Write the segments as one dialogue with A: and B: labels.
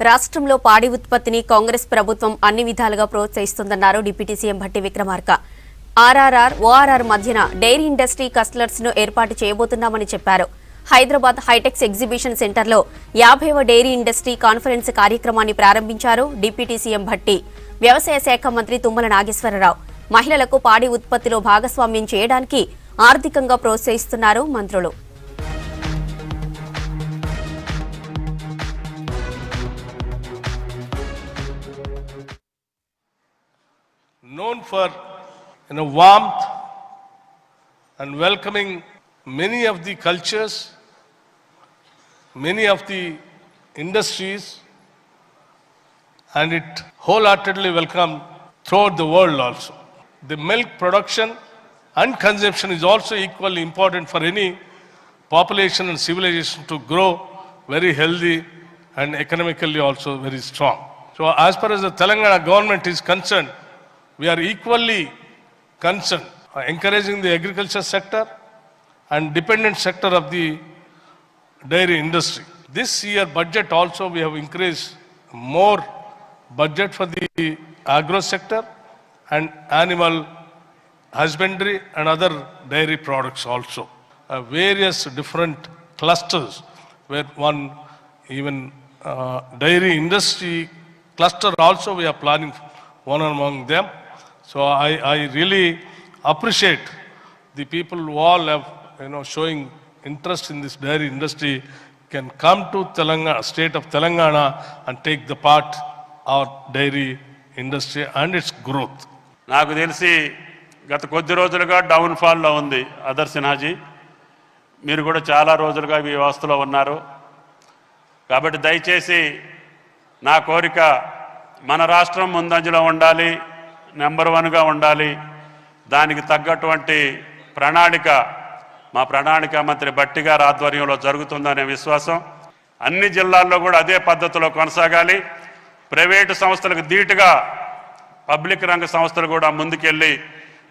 A: రాష్ట్రంలో పాడి ఉత్పత్తిని కాంగ్రెస్ ప్రభుత్వం అన్ని విధాలుగా ప్రోత్సహిస్తుందన్నారు deputy CM Bhatti Vikramarka. RRR, ORR మధ్యన డైరీ ఇండస్ట్రీ క్లస్టర్స్ ను ఏర్పాటు చేయబోతున్నామని చెప్పారు. హైదరాబాద్ హైటెక్స్ ఎగ్జిబిషన్ సెంటర్లో 50వ డైరీ ఇండస్ట్రీ కాన్ఫరెన్స్ కార్యక్రమాన్ని ప్రారంభించారు డిప్యూటీ సీఎం భట్టి. వ్యవసాయ శాఖ మంత్రి తుమ్మల నాగేశ్వరరావు మహిళలకు పాడి ఉత్పత్తిలో భాగస్వామ్యం చేయడానికి ఆర్థికంగా ప్రోత్సహిస్తున్నారు మంత్రులు.
B: Known for warmth and welcoming many of the cultures, many of the industries, and it wholeheartedly welcomed throughout the world also. The milk production and consumption is also equally important for any population and civilization to grow very healthy and economically also very strong. So as far as the Telangana government is concerned, we are equally concerned encouraging the agriculture sector and dependent sector of the dairy industry. This year budget also we have increased more budget for the agro sector and animal husbandry and other dairy products also. Various different clusters where one even dairy industry cluster also we are planning one among them. So I really appreciate the people who all have showing interest in this dairy industry can come to Telangana, state of Telangana, and take the part of dairy industry and its growth.
C: నాకు తెలిసి గత కొద్ది రోజులుగా డౌన్ఫాల్లో ఉంది other Sinha ji. మీరు కూడా చాలా రోజులుగా ఈ వ్యవస్థలో ఉన్నారు కాబట్టి దయచేసి నా కోరిక మన రాష్ట్రం ముందంజలో ఉండాలి, నెంబర్ 1గా ఉండాలి. దానికి తగ్గటువంటి ప్రణాళిక మా ప్రణాళిక మంత్రి భట్టి గారి ఆధ్వర్యంలో జరుగుతుందనే విశ్వాసం. అన్ని జిల్లాల్లో కూడా అదే పద్ధతిలో కొనసాగాలి. ప్రైవేటు సంస్థలకు ధీటుగా పబ్లిక్ రంగ సంస్థలు కూడా ముందుకెళ్ళి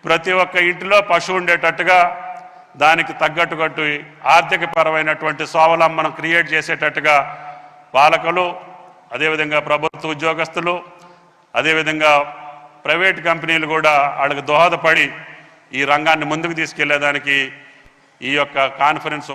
C: ప్రతి ఒక్క ఇంటిలో పశువు ఉండేటట్టుగా దానికి తగ్గట్టుగట్టు ఆర్థికపరమైనటువంటి స్వావలంబనం క్రియేట్ చేసేటట్టుగా పాలకులు, అదేవిధంగా ప్రభుత్వ ఉద్యోగస్తులు, అదేవిధంగా ప్రైవేట్ కంపెనీలు కూడా వాళ్ళకి దోహదపడి ఈ రంగాన్ని ముందుకు తీసుకెళ్లేదానికి ఈ యొక్క కాన్ఫరెన్స్